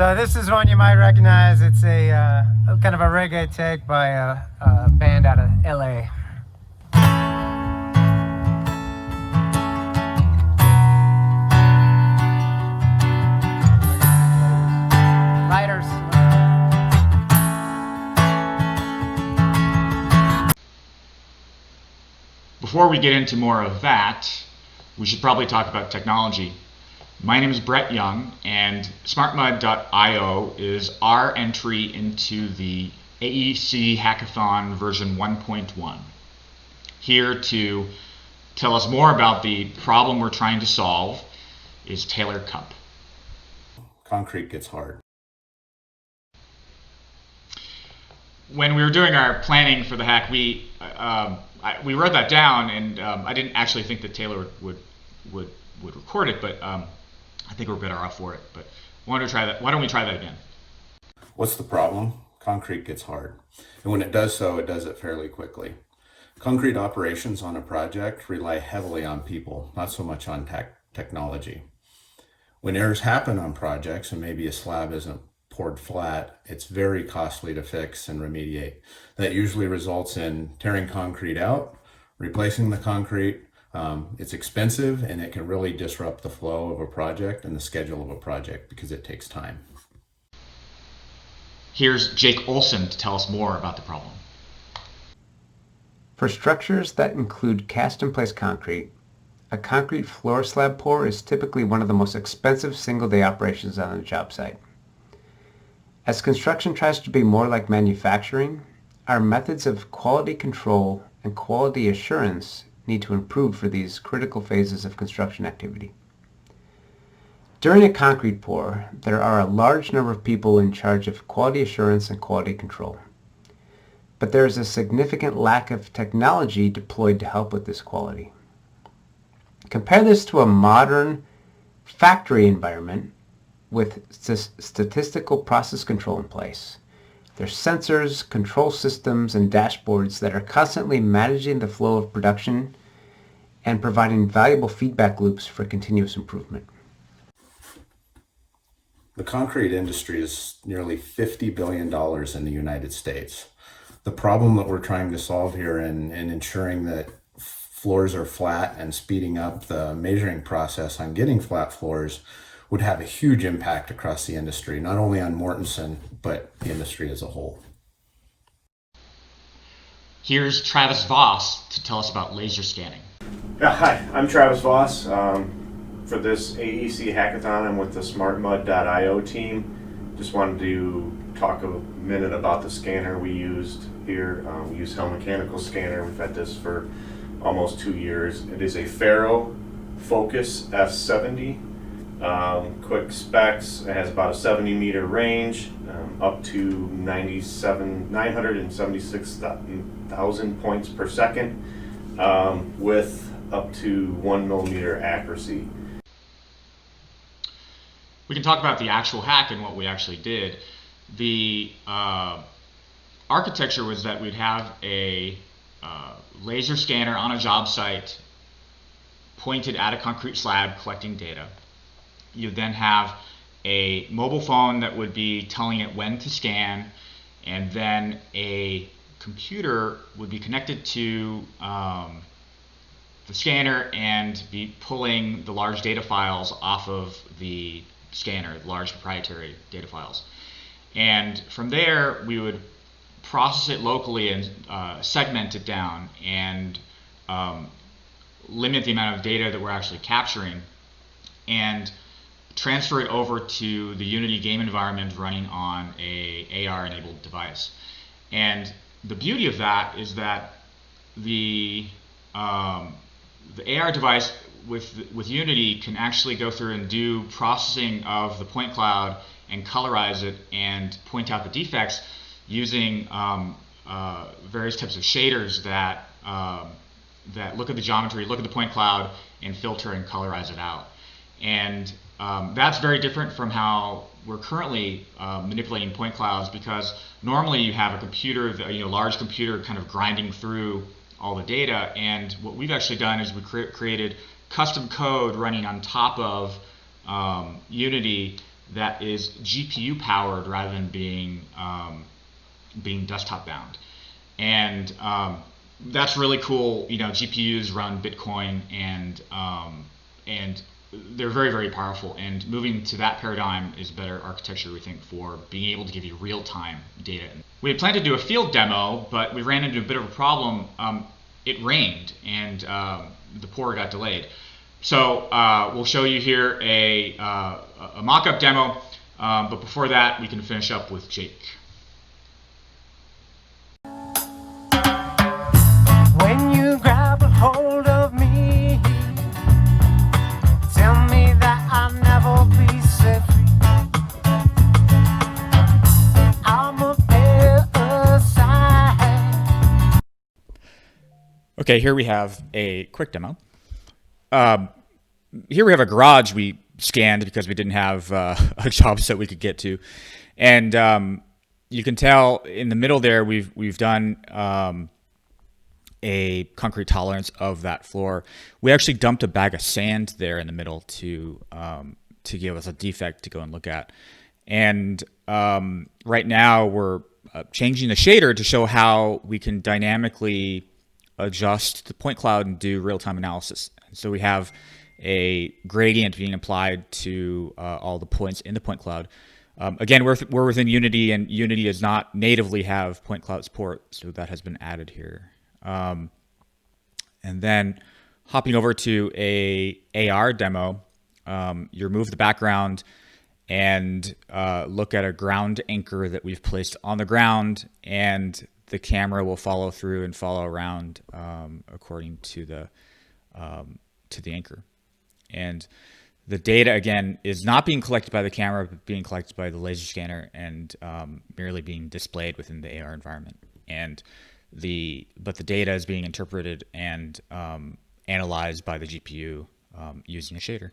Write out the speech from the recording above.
So this is one you might recognize. It's a kind of a reggae take by a band out of LA. Lighters. Before we get into more of that, we should probably talk about technology. My name is Brett Young, and SmartMUD.io is our entry into the AEC Hackathon version 1.1. Here to tell us more about the problem we're trying to solve is Taylor Cupp. Concrete gets hard. When we were doing our planning for the hack, we wrote that down, and I didn't actually think that Taylor would record it, but I think we're better off for it. But why don't we try that again? What's the problem? Concrete gets hard. And when it does so, it does it fairly quickly. Concrete operations on a project rely heavily on people, not so much on technology. When errors happen on projects and maybe a slab isn't poured flat, it's very costly to fix and remediate. That usually results in tearing concrete out, replacing the concrete. It's expensive, and it can really disrupt the flow of a project and the schedule of a project because it takes time. Here's Jake Olson to tell us more about the problem. For structures that include cast-in-place concrete, a concrete floor slab pour is typically one of the most expensive single-day operations on a job site. As construction tries to be more like manufacturing, our methods of quality control and quality assurance need to improve for these critical phases of construction activity. During a concrete pour, there are a large number of people in charge of quality assurance and quality control. But there is a significant lack of technology deployed to help with this quality. Compare this to a modern factory environment with statistical process control in place. There's sensors, control systems, and dashboards that are constantly managing the flow of production and providing valuable feedback loops for continuous improvement. The concrete industry is nearly $50 billion in the United States. The problem that we're trying to solve here in ensuring that floors are flat and speeding up the measuring process on getting flat floors would have a huge impact across the industry, not only on Mortenson, but the industry as a whole. Here's Travis Voss to tell us about laser scanning. Yeah, hi, I'm Travis Voss. For this AEC Hackathon, I'm with the SmartMUD.io team. Just wanted to talk a minute about the scanner we used here. We use Hell Mechanical Scanner. We've had this for almost 2 years. It is a Faro Focus F70. Quick specs, it has about a 70 meter range, up to 976,000 points per second, with up to 1 millimeter accuracy. We can talk about the actual hack and what we actually did. The architecture was that we'd have a laser scanner on a job site pointed at a concrete slab collecting data. You then have a mobile phone that would be telling it when to scan, and then a computer would be connected to the scanner and be pulling the large data files off of the scanner, large proprietary data files. And from there, we would process it locally and segment it down and limit the amount of data that we're actually capturing, and transfer it over to the Unity game environment running on a AR-enabled device. And the beauty of that is that the AR device with Unity can actually go through and do processing of the point cloud and colorize it and point out the defects using various types of shaders that look at the geometry, look at the point cloud, and filter and colorize it out. And that's very different from how we're currently manipulating point clouds, because normally you have a computer, large computer kind of grinding through all the data, and what we've actually done is we created custom code running on top of Unity that is GPU powered rather than being desktop bound, and that's really cool. You know, GPUs run Bitcoin, and they're very, very powerful. And moving to that paradigm is better architecture, we think, for being able to give you real-time data. We had planned to do a field demo, but we ran into a bit of a problem. It rained, and the pour got delayed. So we'll show you here a mock-up demo, but before that, we can finish up with Jake. When you grab a hold of me, tell me that I'll never be set free. I'm a pair aside. Okay, here we have a quick demo. Here we have a garage we scanned because we didn't have a job site we could get to, and you can tell in the middle there we've done a concrete tolerance of that floor. We actually dumped a bag of sand there in the middle to give us a defect to go and look at, and right now we're changing the shader to show how we can dynamically adjust the point cloud and do real-time analysis. So we have a gradient being applied to all the points in the point cloud. Again, we're within Unity, and Unity does not natively have point cloud support, so that has been added here. And then hopping over to a AR demo, you remove the background and look at a ground anchor that we've placed on the ground, and the camera will follow through and follow around according to the anchor. And the data, again, is not being collected by the camera, but being collected by the laser scanner and merely being displayed within the AR environment. And but the data is being interpreted and analyzed by the GPU using a shader.